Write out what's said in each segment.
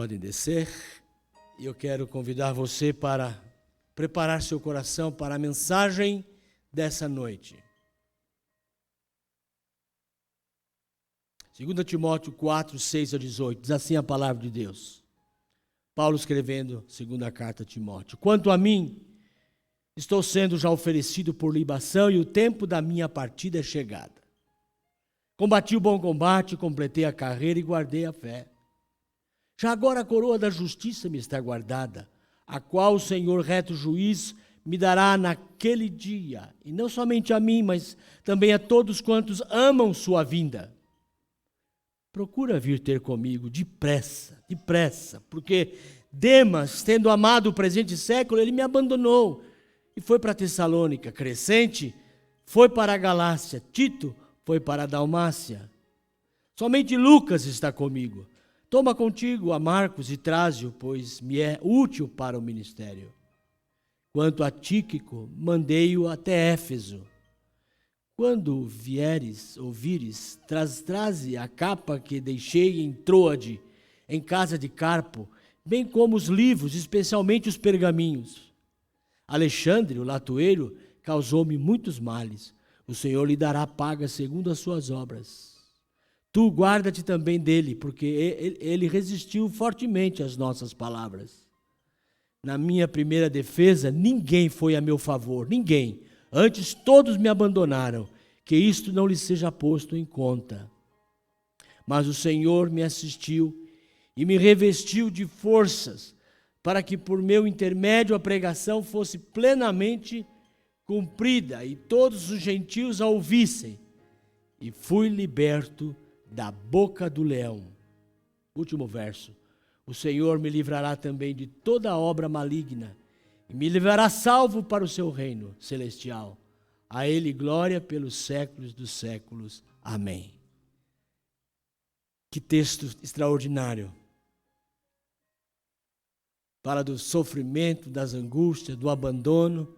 Podem descer, e eu quero convidar você para preparar seu coração para a mensagem dessa noite. 2 Timóteo 4, 6 a 18, diz assim a palavra de Deus. Paulo escrevendo, segunda carta a Timóteo. Quanto a mim, estou sendo já oferecido por libação e o tempo da minha partida é chegada. Combati o bom combate, completei a carreira e guardei a fé. Já agora a coroa da justiça me está guardada, a qual o Senhor reto juiz me dará naquele dia, e não somente a mim, mas também a todos quantos amam sua vinda. Procura vir ter comigo depressa, porque Demas, tendo amado o presente século, ele me abandonou e foi para Tessalônica. Crescente foi para a Galácia, Tito foi para a Dalmácia. Somente Lucas está comigo. Toma contigo a Marcos e traze-o, pois me é útil para o ministério. Quanto a Tíquico, mandei-o até Éfeso. Quando ouvires, traze a capa que deixei em Troade, em casa de Carpo, bem como os livros, especialmente os pergaminhos. Alexandre, o latoeiro, causou-me muitos males. O Senhor lhe dará paga segundo as suas obras. Tu guarda-te também dele, porque ele resistiu fortemente às nossas palavras. Na minha primeira defesa, ninguém foi a meu favor, ninguém. Antes todos me abandonaram, que isto não lhe seja posto em conta. Mas o Senhor me assistiu e me revestiu de forças, para que por meu intermédio a pregação fosse plenamente cumprida e todos os gentios a ouvissem. E fui liberto da boca do leão. Último verso. O Senhor me livrará também de toda obra maligna e me levará salvo para o seu reino celestial. A ele glória pelos séculos dos séculos. Amém. Que texto extraordinário. Fala do sofrimento, das angústias, do abandono.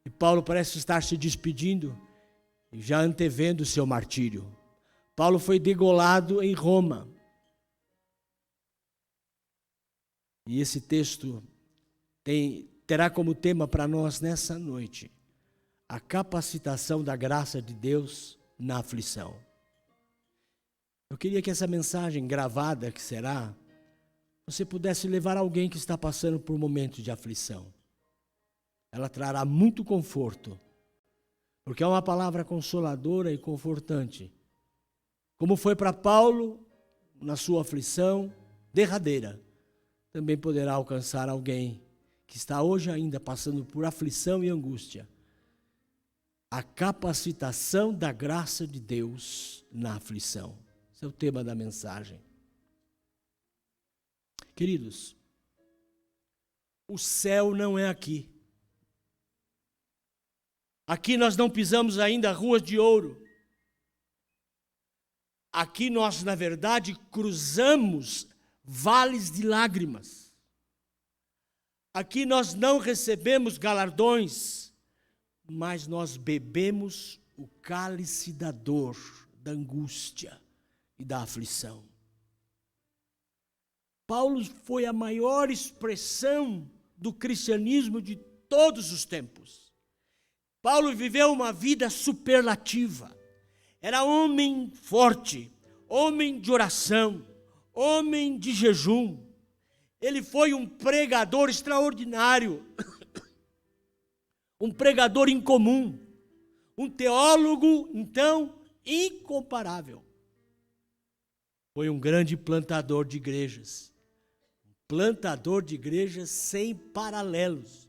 E Paulo parece estar se despedindo e já antevendo o seu martírio. Paulo foi degolado em Roma. E esse texto terá como tema para nós nessa noite a capacitação da graça de Deus na aflição. Eu queria que essa mensagem gravada que será, você pudesse levar alguém que está passando por momentos de aflição. Ela trará muito conforto, porque é uma palavra consoladora e confortante. Como foi para Paulo, na sua aflição derradeira, também poderá alcançar alguém que está hoje ainda passando por aflição e angústia. A capacitação da graça de Deus na aflição. Esse é o tema da mensagem. Queridos, o céu não é aqui. Aqui nós não pisamos ainda ruas de ouro. Aqui nós, na verdade, cruzamos vales de lágrimas. Aqui nós não recebemos galardões, mas nós bebemos o cálice da dor, da angústia e da aflição. Paulo foi a maior expressão do cristianismo de todos os tempos. Paulo viveu uma vida superlativa. Era homem forte, homem de oração, homem de jejum. Ele foi um pregador extraordinário, um pregador incomum, um teólogo, então, incomparável. Foi um grande plantador de igrejas sem paralelos.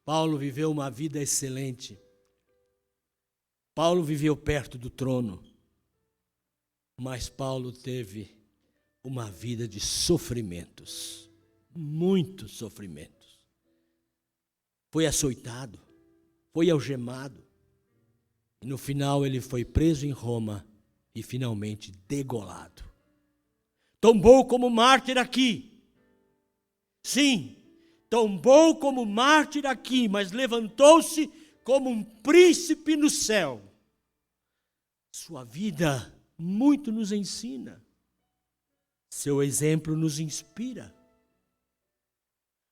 Paulo viveu uma vida excelente. Paulo viveu perto do trono, mas Paulo teve uma vida de sofrimentos, muitos sofrimentos. Foi açoitado, foi algemado, e no final ele foi preso em Roma e finalmente degolado. Tombou como mártir aqui. Sim, tombou como mártir aqui, mas levantou-se como um príncipe no céu. Sua vida muito nos ensina. Seu exemplo nos inspira.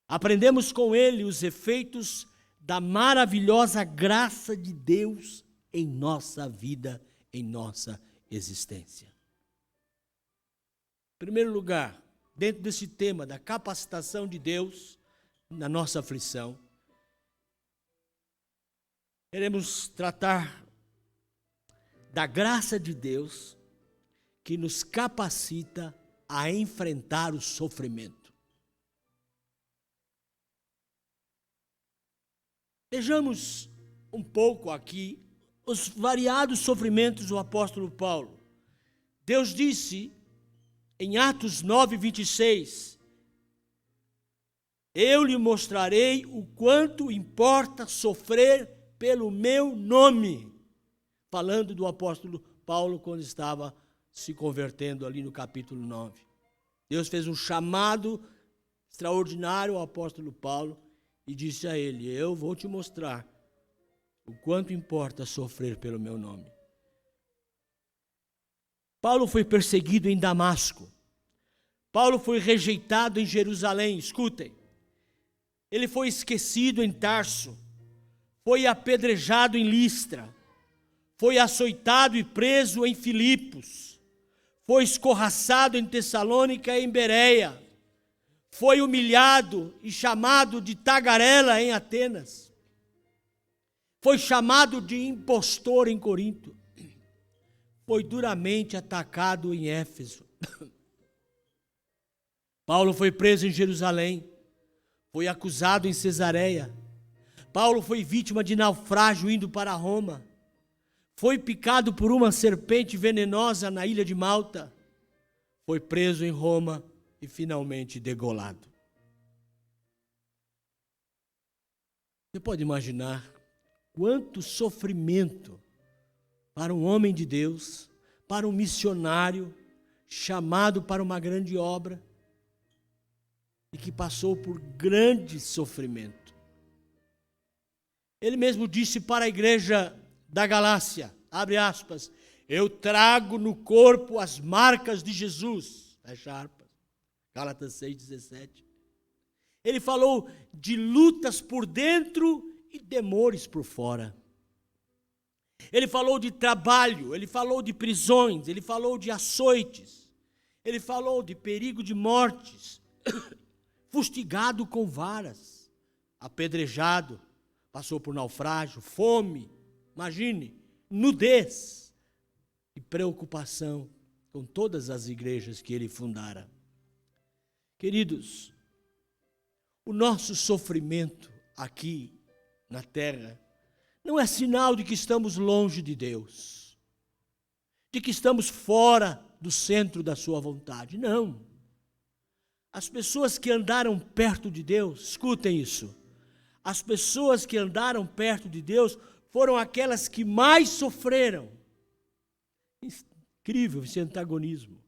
Aprendemos com ele os efeitos da maravilhosa graça de Deus em nossa vida, em nossa existência. Em primeiro lugar, dentro desse tema da capacitação de Deus na nossa aflição, queremos tratar da graça de Deus que nos capacita a enfrentar o sofrimento. Vejamos um pouco aqui os variados sofrimentos do apóstolo Paulo. Deus disse em Atos 9:26, eu lhe mostrarei o quanto importa sofrer pelo meu nome. Falando do apóstolo Paulo quando estava se convertendo ali no capítulo 9. Deus fez um chamado extraordinário ao apóstolo Paulo e disse a ele, eu vou te mostrar o quanto importa sofrer pelo meu nome. Paulo foi perseguido em Damasco. Paulo foi rejeitado em Jerusalém, escutem. Ele foi esquecido em Tarso. Foi apedrejado em Listra. Foi açoitado e preso em Filipos. Foi escorraçado em Tessalônica e em Bereia. Foi humilhado e chamado de tagarela em Atenas. Foi chamado de impostor em Corinto. Foi duramente atacado em Éfeso. Paulo foi preso em Jerusalém. Foi acusado em Cesareia. Paulo foi vítima de naufrágio indo para Roma. Foi picado por uma serpente venenosa na ilha de Malta. Foi preso em Roma e finalmente degolado. Você pode imaginar quanto sofrimento para um homem de Deus, para um missionário chamado para uma grande obra e que passou por grande sofrimento. Ele mesmo disse para a igreja da Galácia, abre aspas, eu trago no corpo as marcas de Jesus, fecha aspas, Gálatas 6,17. Ele falou de lutas por dentro e temores por fora. Ele falou de trabalho, ele falou de prisões, ele falou de açoites, ele falou de perigo de mortes, fustigado com varas, apedrejado, passou por naufrágio, fome, imagine, nudez e preocupação com todas as igrejas que ele fundara. Queridos, o nosso sofrimento aqui na terra não é sinal de que estamos longe de Deus, de que estamos fora do centro da sua vontade. Não. As pessoas que andaram perto de Deus, escutem isso, as pessoas que andaram perto de Deus foram aquelas que mais sofreram. Incrível esse antagonismo.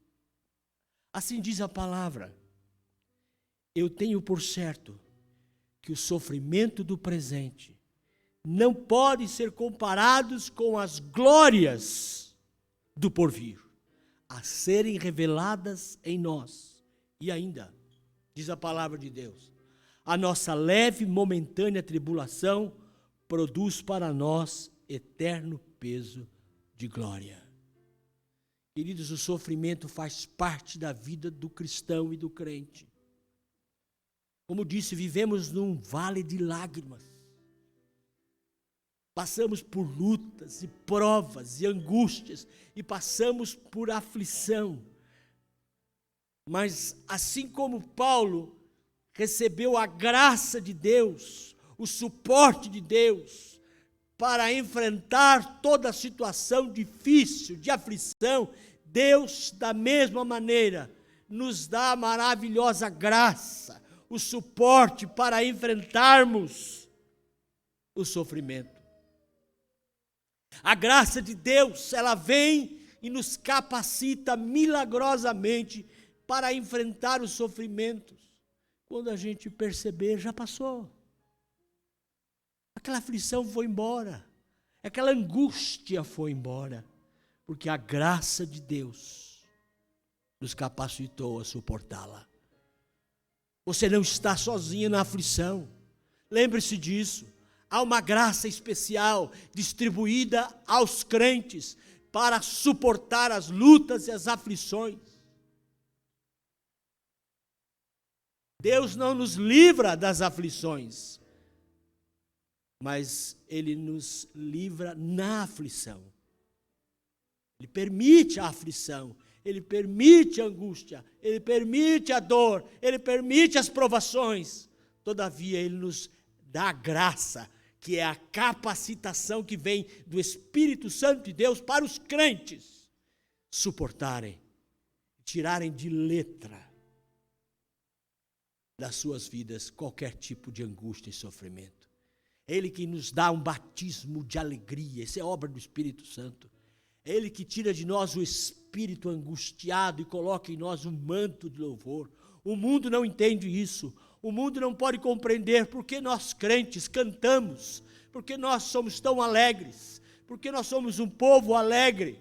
Assim diz a palavra. Eu tenho por certo que o sofrimento do presente não pode ser comparados com as glórias do porvir, a serem reveladas em nós. E ainda, diz a palavra de Deus, a nossa leve momentânea tribulação produz para nós eterno peso de glória. Queridos, o sofrimento faz parte da vida do cristão e do crente. Como disse, vivemos num vale de lágrimas. Passamos por lutas e provas e angústias e passamos por aflição. Mas assim como Paulo recebeu a graça de Deus, o suporte de Deus, para enfrentar toda situação difícil, de aflição, Deus, da mesma maneira, nos dá a maravilhosa graça, o suporte para enfrentarmos o sofrimento. A graça de Deus, ela vem e nos capacita milagrosamente para enfrentar os sofrimentos. Quando a gente perceber, já passou. Aquela aflição foi embora. Aquela angústia foi embora. porque a graça de Deus nos capacitou a suportá-la. Você não está sozinho na aflição. Lembre-se disso. Há uma graça especial distribuída aos crentes para suportar as lutas e as aflições. Deus não nos livra das aflições, mas Ele nos livra na aflição. Ele permite a aflição, Ele permite a angústia, Ele permite a dor, Ele permite as provações. Todavia, Ele nos dá a graça, que é a capacitação que vem do Espírito Santo de Deus para os crentes suportarem, tirarem de letra das suas vidas qualquer tipo de angústia e sofrimento. É Ele que nos dá um batismo de alegria, isso é obra do Espírito Santo. É Ele que tira de nós o espírito angustiado e coloca em nós um manto de louvor. O mundo não entende isso. O mundo não pode compreender porque nós crentes cantamos, porque nós somos tão alegres, porque nós somos um povo alegre.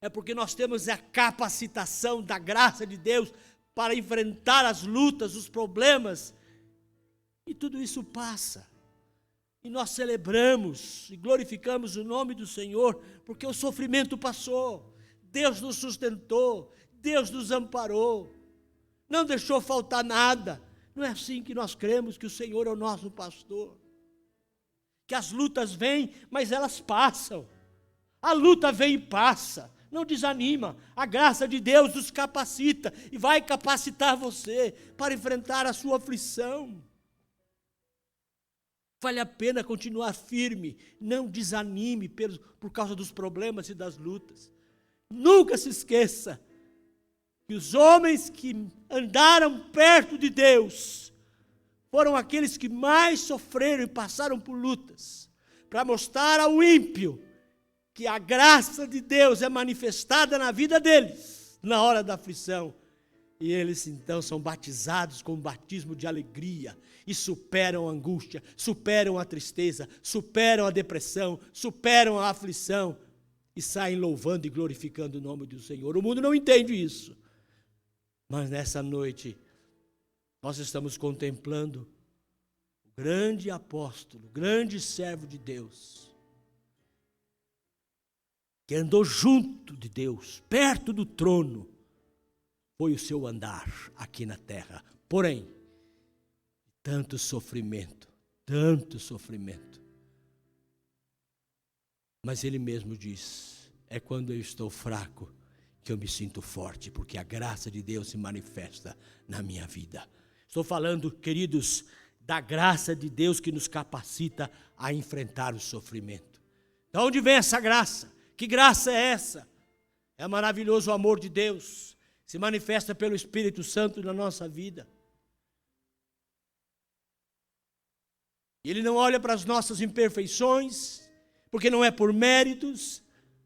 É porque nós temos a capacitação da graça de Deus para enfrentar as lutas, os problemas, e tudo isso passa. E nós celebramos e glorificamos o nome do Senhor, porque o sofrimento passou, Deus nos sustentou, Deus nos amparou, não deixou faltar nada. Não é assim que nós cremos que o Senhor é o nosso pastor. Que as lutas vêm, mas elas passam. A luta vem e passa. Não desanima. A graça de Deus nos capacita e vai capacitar você para enfrentar a sua aflição. Vale a pena continuar firme. Não desanime por causa dos problemas e das lutas. Nunca se esqueça que os homens que andaram perto de Deus foram aqueles que mais sofreram e passaram por lutas, para mostrar ao ímpio que a graça de Deus é manifestada na vida deles, na hora da aflição. E eles então são batizados com um batismo de alegria e superam a angústia, superam a tristeza, superam a depressão, superam a aflição e saem louvando e glorificando o nome do Senhor. O mundo não entende isso. Mas nessa noite, nós estamos contemplando o grande apóstolo, o grande servo de Deus, que andou junto de Deus, perto do trono, foi o seu andar aqui na terra. Porém, tanto sofrimento, tanto sofrimento. Mas ele mesmo diz, é quando eu estou fraco que eu me sinto forte, porque a graça de Deus se manifesta na minha vida. Estou falando, queridos, da graça de Deus que nos capacita a enfrentar o sofrimento. De onde vem essa graça? Que graça é essa? É maravilhoso o amor de Deus, se manifesta pelo Espírito Santo na nossa vida. Ele não olha para as nossas imperfeições, porque não é por méritos,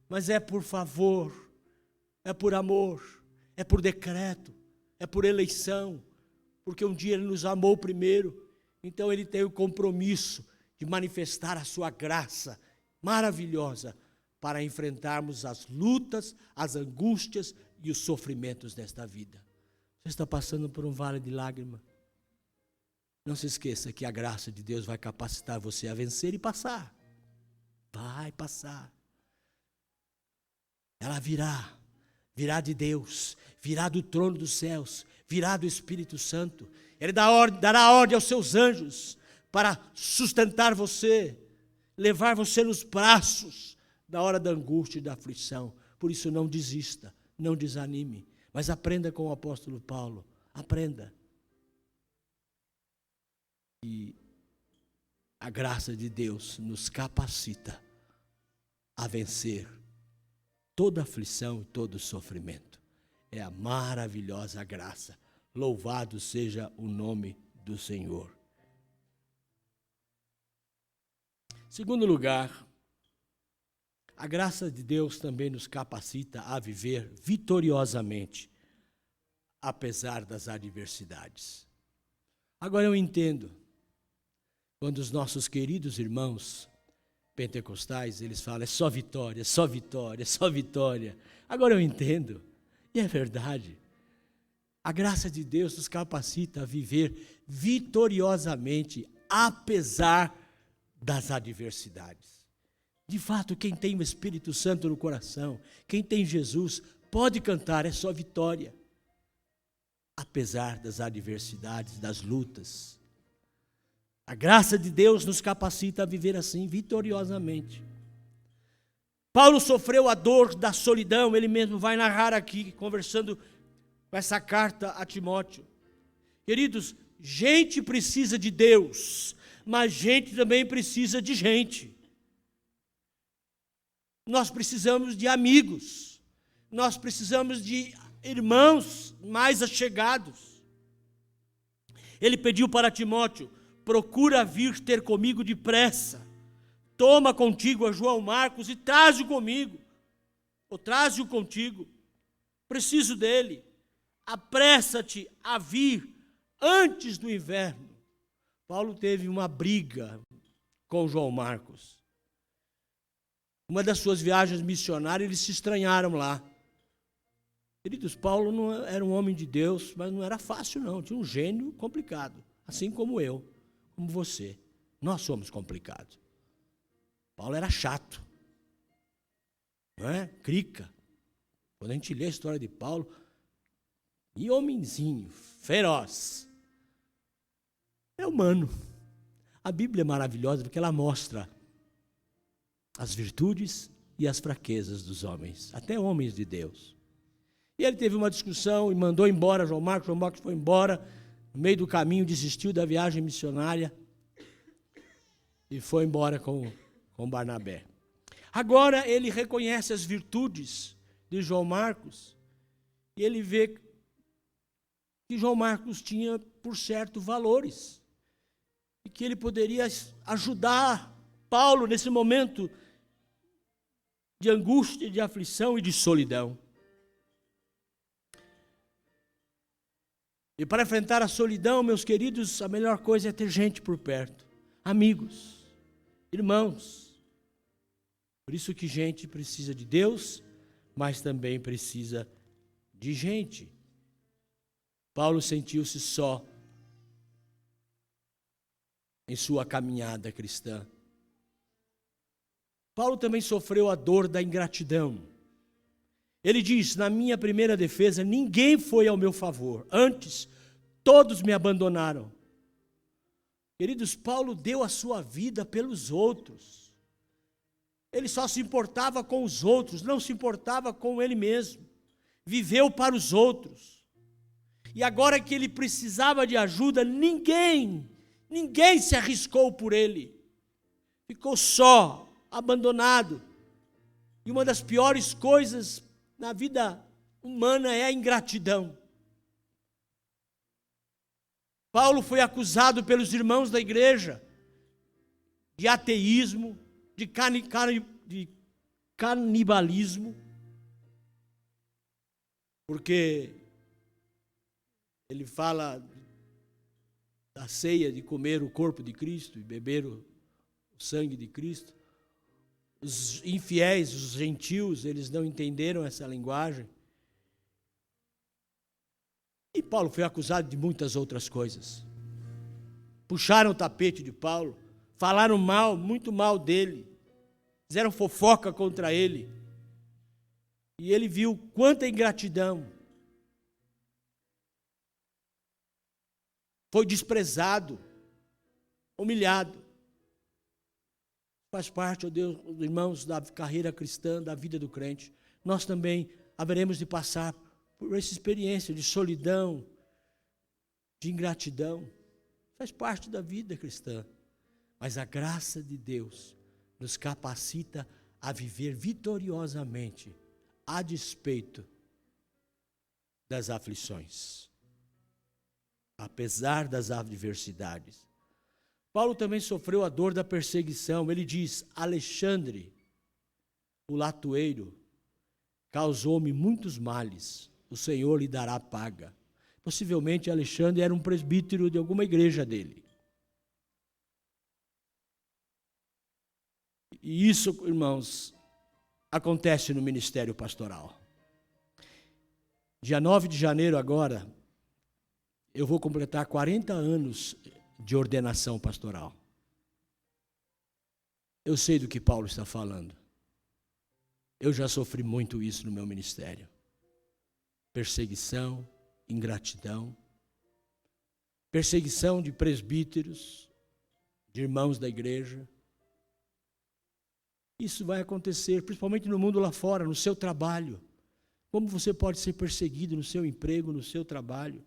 mas é por favor. É por amor, é por decreto, é por eleição, porque um dia Ele nos amou primeiro, então Ele tem o compromisso de manifestar a sua graça maravilhosa para enfrentarmos as lutas, as angústias e os sofrimentos desta vida. Você está passando por um vale de lágrimas? Não se esqueça que a graça de Deus vai capacitar você a vencer e passar. Vai passar. Ela virá de Deus, virá do trono dos céus, virá do Espírito Santo. Ele dará ordem aos seus anjos para sustentar você, levar você nos braços na hora da angústia e da aflição. Por isso não desista, não desanime, mas aprenda com o apóstolo Paulo, aprenda. E a graça de Deus nos capacita a vencer toda aflição e todo sofrimento. É a maravilhosa graça. Louvado seja o nome do Senhor. Segundo lugar, a graça de Deus também nos capacita a viver vitoriosamente, apesar das adversidades. Agora eu entendo, quando os nossos queridos irmãos pentecostais, eles falam, é só vitória, só vitória, só vitória. Agora eu entendo, e é verdade. A graça de Deus nos capacita a viver vitoriosamente, apesar das adversidades. De fato, quem tem o Espírito Santo no coração, quem tem Jesus, pode cantar, é só vitória. Apesar das adversidades, das lutas. A graça de Deus nos capacita a viver assim, vitoriosamente. Paulo sofreu a dor da solidão, ele mesmo vai narrar aqui, conversando com essa carta a Timóteo. Queridos, gente precisa de Deus, mas gente também precisa de gente. Nós precisamos de amigos, nós precisamos de irmãos mais achegados. Ele pediu para Timóteo, procura vir ter comigo depressa, toma contigo a João Marcos e traze-o comigo, ou traze-o contigo, preciso dele, apressa-te a vir antes do inverno. Paulo teve uma briga com João Marcos. Uma das suas viagens missionárias, eles se estranharam lá. Queridos, Paulo não era um homem de Deus, mas não era fácil não, tinha um gênio complicado, assim como eu, como você. Nós somos complicados. Paulo era chato, não é? Crica. Quando a gente lê a história de Paulo, e homenzinho, feroz. É humano. A Bíblia é maravilhosa porque ela mostra as virtudes e as fraquezas dos homens, até homens de Deus. E ele teve uma discussão e mandou embora João Marcos foi embora, no meio do caminho desistiu da viagem missionária e foi embora com Barnabé. Agora ele reconhece as virtudes de João Marcos e ele vê que João Marcos tinha, por certo, valores e que ele poderia ajudar Paulo nesse momento de angústia, de aflição e de solidão. E para enfrentar a solidão, meus queridos, a melhor coisa é ter gente por perto, amigos, irmãos. Por isso que gente precisa de Deus, mas também precisa de gente. Paulo sentiu-se só em sua caminhada cristã. Paulo também sofreu a dor da ingratidão. Ele diz, na minha primeira defesa, ninguém foi ao meu favor. Antes, todos me abandonaram. Queridos, Paulo deu a sua vida pelos outros. Ele só se importava com os outros, não se importava com ele mesmo. Viveu para os outros. E agora que ele precisava de ajuda, ninguém se arriscou por ele. Ficou só, abandonado. E uma das piores coisas na vida humana é a ingratidão. Paulo foi acusado pelos irmãos da igreja de ateísmo, de canibalismo, porque ele fala da ceia de comer o corpo de Cristo e beber o sangue de Cristo. Os infiéis, os gentios, eles não entenderam essa linguagem. E Paulo foi acusado de muitas outras coisas. Puxaram o tapete de Paulo, falaram mal, muito mal dele, fizeram fofoca contra ele. E ele viu quanta ingratidão. Foi desprezado, humilhado. Faz parte, ó Deus, irmãos, da carreira cristã, da vida do crente. Nós também haveremos de passar por essa experiência de solidão, de ingratidão. Faz parte da vida cristã. Mas a graça de Deus nos capacita a viver vitoriosamente, a despeito das aflições, apesar das adversidades. Paulo também sofreu a dor da perseguição. Ele diz, Alexandre, o latoeiro, causou-me muitos males, o Senhor lhe dará paga. Possivelmente Alexandre era um presbítero de alguma igreja dele. E isso, irmãos, acontece no ministério pastoral. Dia 9 de janeiro agora, eu vou completar 40 anos de ordenação pastoral. Eu sei do que Paulo está falando. Eu já sofri muito isso no meu ministério. Perseguição, ingratidão, perseguição de presbíteros, de irmãos da igreja. Isso vai acontecer, principalmente no mundo lá fora, no seu trabalho. Como você pode ser perseguido no seu emprego, no seu trabalho?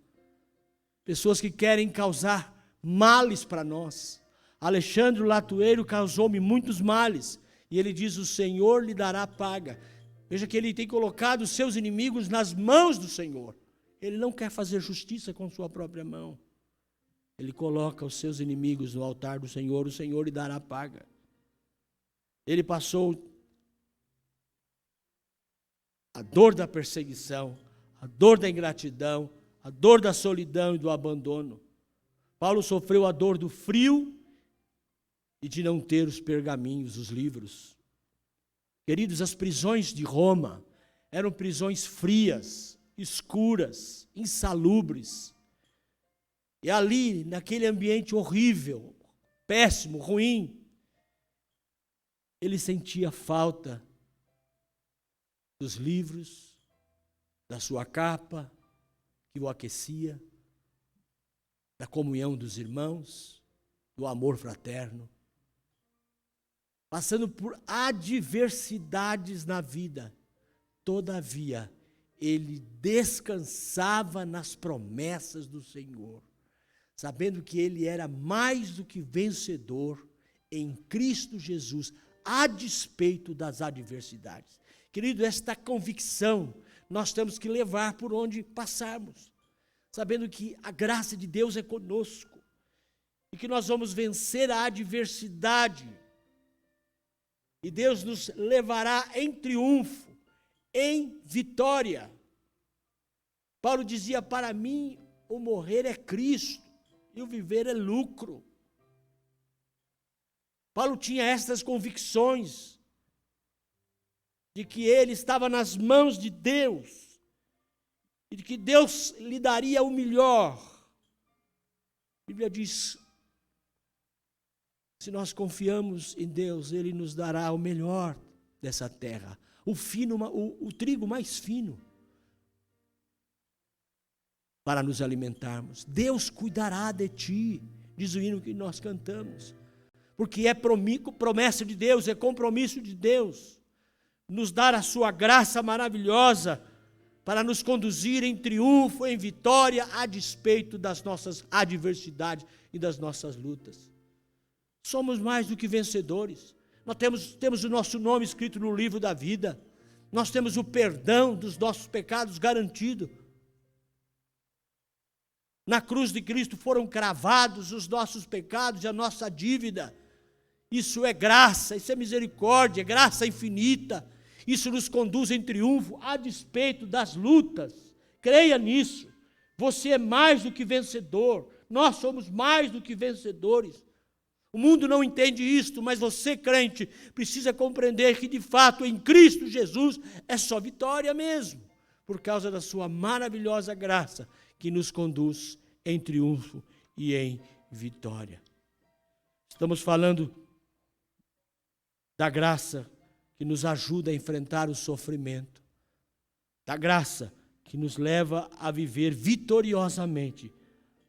Pessoas que querem causar males para nós. Alexandre Latueiro causou-me muitos males. E ele diz, o Senhor lhe dará paga. Veja que ele tem colocado os seus inimigos nas mãos do Senhor. Ele não quer fazer justiça com sua própria mão. Ele coloca os seus inimigos no altar do Senhor, o Senhor lhe dará paga. Ele passou a dor da perseguição, a dor da ingratidão, a dor da solidão e do abandono. Paulo sofreu a dor do frio e de não ter os pergaminhos, os livros. Queridos, as prisões de Roma eram prisões frias, escuras, insalubres. E ali, naquele ambiente horrível, péssimo, ruim, ele sentia falta dos livros, da sua capa, que o aquecia, da comunhão dos irmãos, do amor fraterno. Passando por adversidades na vida, todavia, ele descansava nas promessas do Senhor, sabendo que ele era mais do que vencedor em Cristo Jesus, a despeito das adversidades. Querido, esta convicção nós temos que levar por onde passarmos, sabendo que a graça de Deus é conosco e que nós vamos vencer a adversidade e Deus nos levará em triunfo, em vitória. Paulo dizia, para mim o morrer é Cristo e o viver é lucro. Paulo tinha estas convicções de que ele estava nas mãos de Deus e de que Deus lhe daria o melhor. A Bíblia diz, se nós confiamos em Deus, Ele nos dará o melhor dessa terra, o trigo mais fino, para nos alimentarmos. Deus cuidará de ti, diz o hino que nós cantamos, porque é promessa de Deus, é compromisso de Deus, nos dar a sua graça maravilhosa, para nos conduzir em triunfo, em vitória, a despeito das nossas adversidades e das nossas lutas. Somos mais do que vencedores. Nós temos o nosso nome escrito no livro da vida. Nós temos o perdão dos nossos pecados garantido. Na cruz de Cristo foram cravados os nossos pecados e a nossa dívida. Isso é graça, isso é misericórdia, é graça infinita. Isso nos conduz em triunfo a despeito das lutas. Creia nisso. Você é mais do que vencedor. Nós somos mais do que vencedores. O mundo não entende isto, mas você, crente, precisa compreender que, de fato, em Cristo Jesus é só vitória mesmo, por causa da sua maravilhosa graça, que nos conduz em triunfo e em vitória. Estamos falando da graça que nos ajuda a enfrentar o sofrimento, da graça que nos leva a viver vitoriosamente,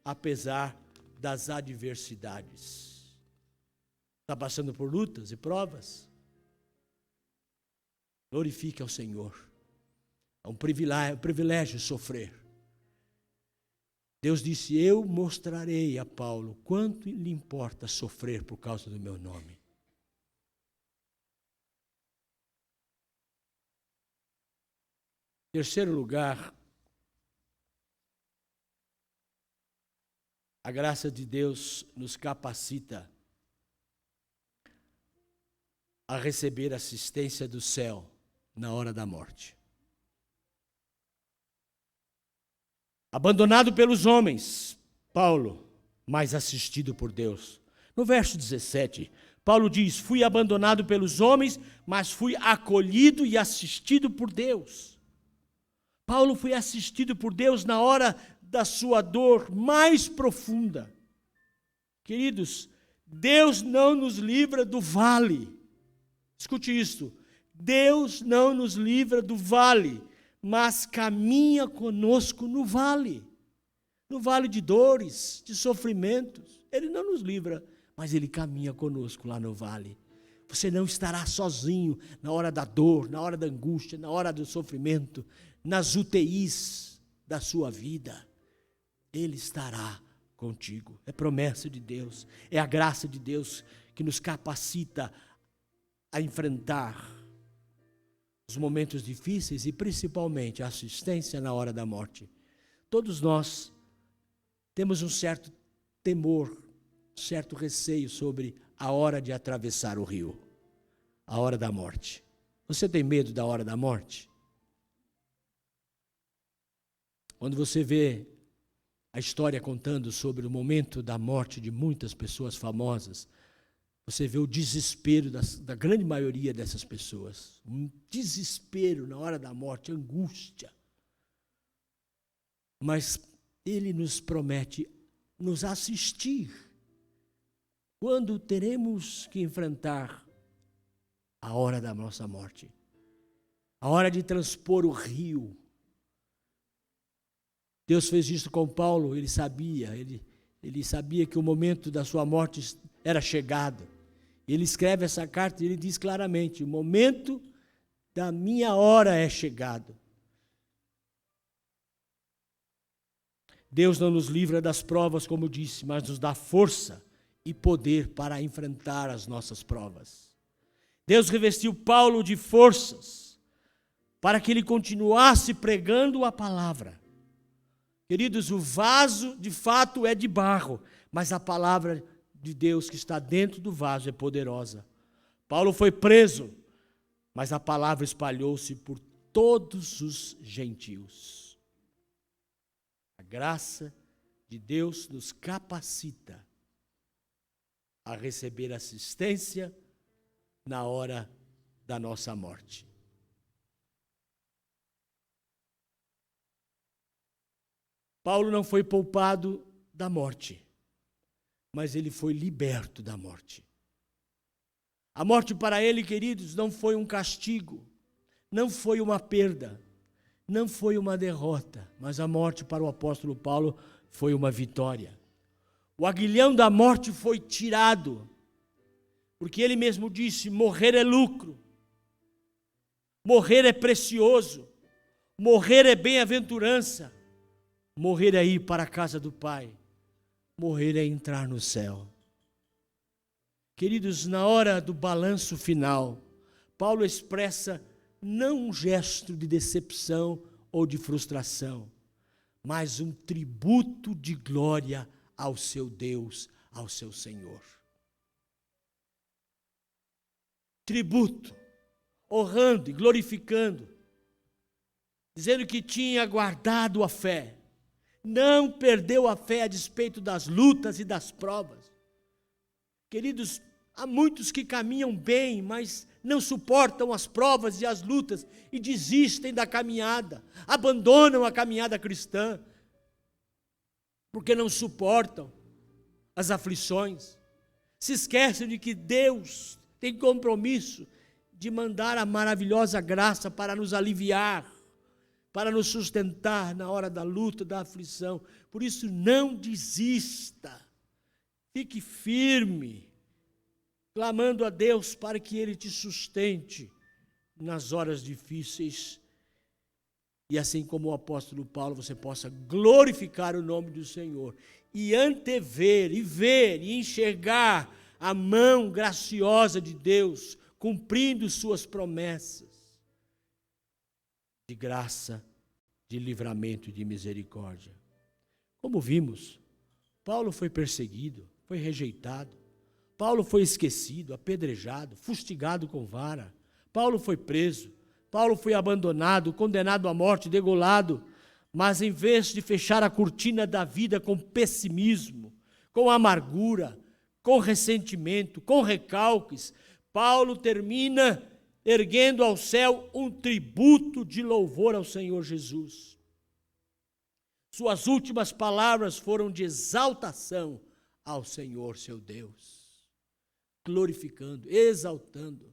apesar das adversidades. Está passando por lutas e provas? Glorifique ao Senhor. É um privilégio sofrer. Deus disse, eu mostrarei a Paulo quanto lhe importa sofrer por causa do meu nome. Em terceiro lugar, a graça de Deus nos capacita a receber assistência do céu na hora da morte. Abandonado pelos homens, Paulo, mas assistido por Deus. No verso 17, Paulo diz: fui abandonado pelos homens, mas fui acolhido e assistido por Deus. Paulo foi assistido por Deus na hora da sua dor mais profunda. Queridos, Deus não nos livra do vale. Escute isso. Deus não nos livra do vale, mas caminha conosco no vale de dores, de sofrimentos. Ele não nos livra, mas Ele caminha conosco lá no vale. Você não estará sozinho na hora da dor, na hora da angústia, na hora do sofrimento, nas UTIs da sua vida. Ele estará contigo. É promessa de Deus, é a graça de Deus que nos capacita a enfrentar os momentos difíceis e principalmente a assistência na hora da morte. Todos nós temos um certo temor, um certo receio sobre a hora de atravessar o rio, a hora da morte. Você tem medo da hora da morte? Quando você vê a história contando sobre o momento da morte de muitas pessoas famosas, você vê o desespero da grande maioria dessas pessoas. Um desespero na hora da morte, angústia. Mas Ele nos promete nos assistir quando teremos que enfrentar a hora da nossa morte, a hora de transpor o rio. Deus fez isso com Paulo, ele sabia que o momento da sua morte era chegado. Ele escreve essa carta e ele diz claramente: o momento da minha hora é chegado. Deus não nos livra das provas, como disse, mas nos dá força e poder para enfrentar as nossas provas. Deus revestiu Paulo de forças para que ele continuasse pregando a palavra. Queridos, o vaso de fato é de barro, mas a palavra de Deus que está dentro do vaso é poderosa. Paulo foi preso, mas a palavra espalhou-se por todos os gentios. A graça de Deus nos capacita a receber assistência na hora da nossa morte. Paulo não foi poupado da morte, mas ele foi liberto da morte. A morte para ele, queridos, não foi um castigo, não foi uma perda, não foi uma derrota, mas a morte para o apóstolo Paulo foi uma vitória. O aguilhão da morte foi tirado, porque ele mesmo disse: morrer é lucro, morrer é precioso, morrer é bem-aventurança, morrer é ir para a casa do Pai, morrer é entrar no céu. Queridos, na hora do balanço final, Paulo expressa não um gesto de decepção ou de frustração, mas um tributo de glória ao seu Deus, ao seu Senhor. Tributo, honrando e glorificando, dizendo que tinha guardado a fé, não perdeu a fé a despeito das lutas e das provas. Queridos, há muitos que caminham bem, mas não suportam as provas e as lutas e desistem da caminhada, abandonam a caminhada cristã, porque não suportam as aflições. Se esquecem de que Deus tem compromisso de mandar a maravilhosa graça para nos aliviar, para nos sustentar na hora da luta, da aflição. Por isso, não desista. Fique firme, clamando a Deus para que Ele te sustente nas horas difíceis. E assim como o apóstolo Paulo, você possa glorificar o nome do Senhor e antever, e ver, e enxergar a mão graciosa de Deus cumprindo suas promessas de graça, de livramento e de misericórdia. Como vimos, Paulo foi perseguido, foi rejeitado. Paulo foi esquecido, apedrejado, fustigado com vara. Paulo foi preso. Paulo foi abandonado, condenado à morte, degolado. Mas em vez de fechar a cortina da vida com pessimismo, com amargura, com ressentimento, com recalques, Paulo termina erguendo ao céu um tributo de louvor ao Senhor Jesus. Suas últimas palavras foram de exaltação ao Senhor, seu Deus, glorificando, exaltando.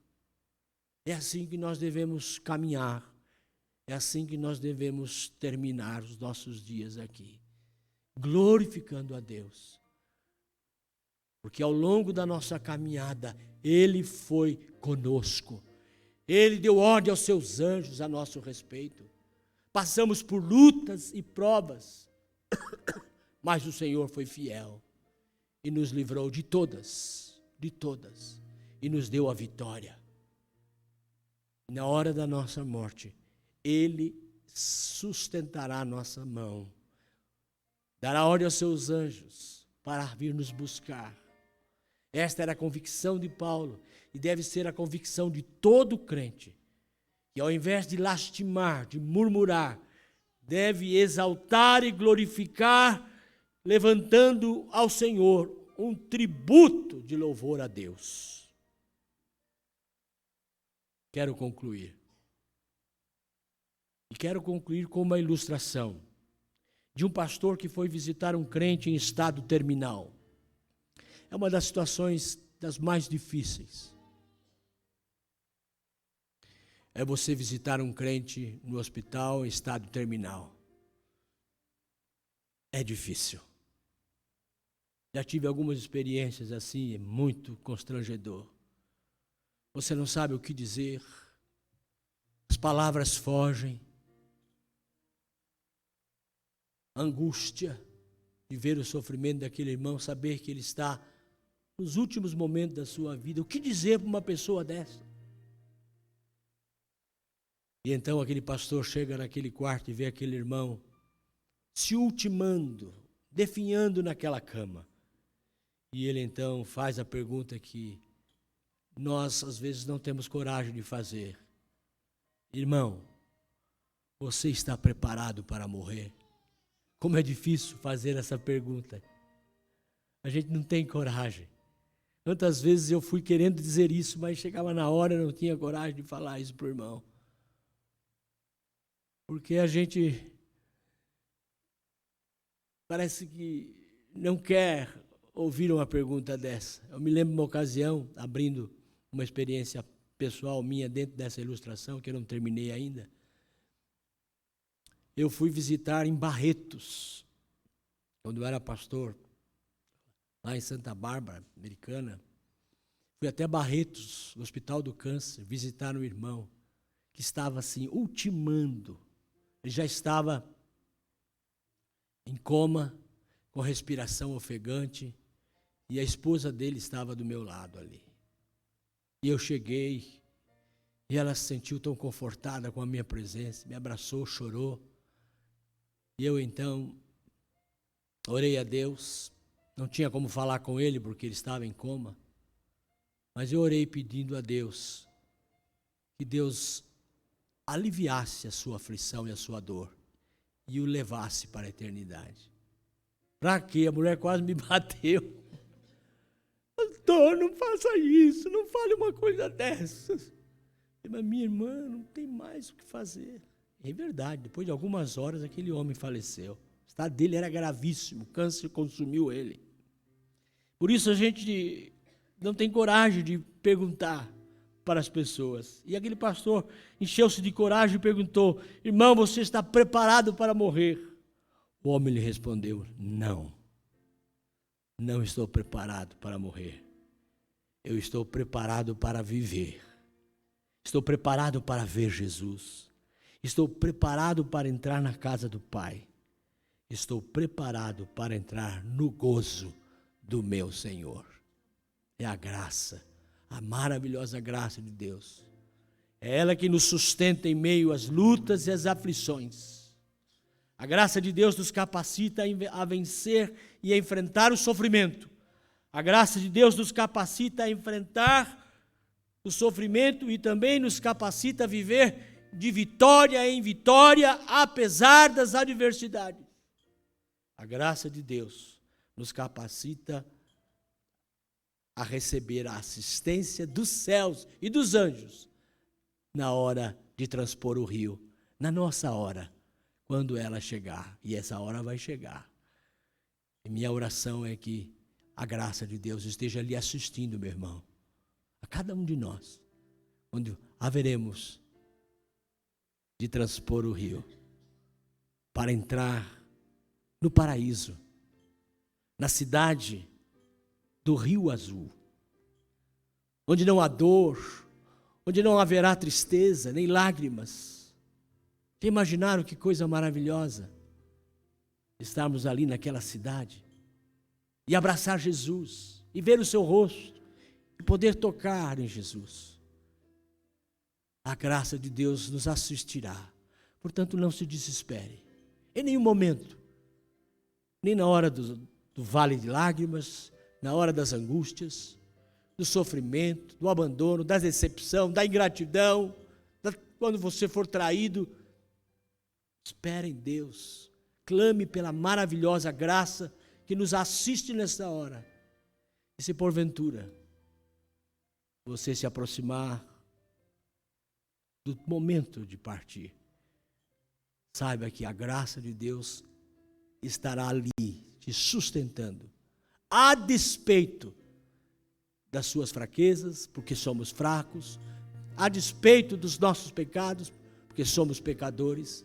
É assim que nós devemos caminhar, é assim que nós devemos terminar os nossos dias aqui, glorificando a Deus. Porque ao longo da nossa caminhada, Ele foi conosco. Ele deu ordem aos seus anjos a nosso respeito. Passamos por lutas e provas, mas o Senhor foi fiel e nos livrou de todas, e nos deu a vitória. E na hora da nossa morte, Ele sustentará a nossa mão, dará ordem aos seus anjos para vir nos buscar. Esta era a convicção de Paulo e deve ser a convicção de todo crente, que ao invés de lastimar, de murmurar, deve exaltar e glorificar, levantando ao Senhor um tributo de louvor a Deus. Quero concluir. E quero concluir com uma ilustração de um pastor que foi visitar um crente em estado terminal. É uma das situações das mais difíceis. É você visitar um crente no hospital em estado terminal. É difícil. Já tive algumas experiências assim, é muito constrangedor. Você não sabe o que dizer, as palavras fogem. A angústia de ver o sofrimento daquele irmão, saber que ele está nos últimos momentos da sua vida. O que dizer para uma pessoa dessa? E então aquele pastor chega naquele quarto e vê aquele irmão se ultimando, definhando naquela cama. E ele então faz a pergunta que nós às vezes não temos coragem de fazer. Irmão, você está preparado para morrer? Como é difícil fazer essa pergunta. A gente não tem coragem. Quantas vezes eu fui querendo dizer isso, mas chegava na hora e não tinha coragem de falar isso para o irmão. Porque a gente parece que não quer ouvir uma pergunta dessa. Eu me lembro de uma ocasião, abrindo uma experiência pessoal minha dentro dessa ilustração, que eu não terminei ainda. Eu fui visitar em Barretos, quando eu era pastor, lá em Santa Bárbara, Americana. Fui até Barretos, no Hospital do Câncer, visitar um irmão que estava assim, ultimando. Ele já estava em coma, com respiração ofegante, e a esposa dele estava do meu lado ali. E eu cheguei, e ela se sentiu tão confortada com a minha presença, me abraçou, chorou. E eu então orei a Deus, não tinha como falar com ele porque ele estava em coma, mas eu orei pedindo a Deus que Deus aliviasse a sua aflição e a sua dor e o levasse para a eternidade. Para quê? A mulher quase me bateu. Pastor, não faça isso, não fale uma coisa dessas. Mas minha irmã não tem mais o que fazer. É verdade, depois de algumas horas aquele homem faleceu. O estado dele era gravíssimo, o câncer consumiu ele. Por isso a gente não tem coragem de perguntar para as pessoas. E aquele pastor encheu-se de coragem e perguntou: irmão, você está preparado para morrer? O homem lhe respondeu: não, não estou preparado para morrer. Eu estou preparado para viver. Estou preparado para ver Jesus. Estou preparado para entrar na casa do Pai. Estou preparado para entrar no gozo do meu Senhor. É a graça, a maravilhosa graça de Deus. É ela que nos sustenta em meio às lutas e às aflições. A graça de Deus nos capacita a vencer e a enfrentar o sofrimento. A graça de Deus nos capacita a enfrentar o sofrimento e também nos capacita a viver de vitória em vitória, apesar das adversidades. A graça de Deus nos capacita a receber a assistência dos céus e dos anjos na hora de transpor o rio, na nossa hora, quando ela chegar. E essa hora vai chegar. E minha oração é que a graça de Deus esteja ali assistindo, meu irmão, a cada um de nós, quando haveremos de transpor o rio, para entrar no paraíso, na cidade do Rio Azul, onde não há dor, onde não haverá tristeza, nem lágrimas. Já imaginaram que coisa maravilhosa estarmos ali naquela cidade e abraçar Jesus e ver o seu rosto e poder tocar em Jesus? A graça de Deus nos assistirá. Portanto, não se desespere em nenhum momento, nem na hora do vale de lágrimas, na hora das angústias, do sofrimento, do abandono, da decepção, da ingratidão, quando você for traído. Espere em Deus, clame pela maravilhosa graça que nos assiste nesta hora. E se porventura você se aproximar do momento de partir, saiba que a graça de Deus estará ali te sustentando, a despeito das suas fraquezas, porque somos fracos, a despeito dos nossos pecados, porque somos pecadores,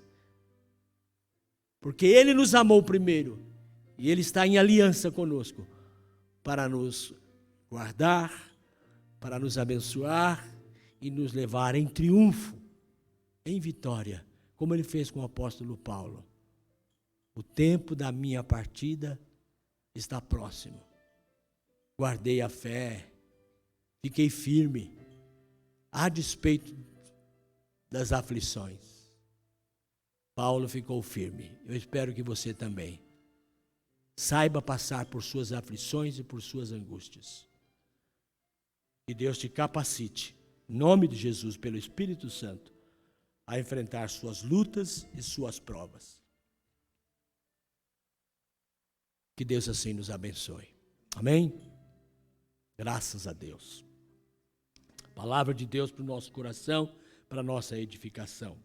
porque Ele nos amou primeiro e Ele está em aliança conosco para nos guardar, para nos abençoar e nos levar em triunfo, em vitória, como Ele fez com o apóstolo Paulo. O tempo da minha partida está próximo. Guardei a fé, fiquei firme, a despeito das aflições. Paulo ficou firme. Eu espero que você também saiba passar por suas aflições e por suas angústias. Que Deus te capacite, em nome de Jesus, pelo Espírito Santo, a enfrentar suas lutas e suas provas. Que Deus assim nos abençoe. Amém? Graças a Deus. Palavra de Deus para o nosso coração, para a nossa edificação.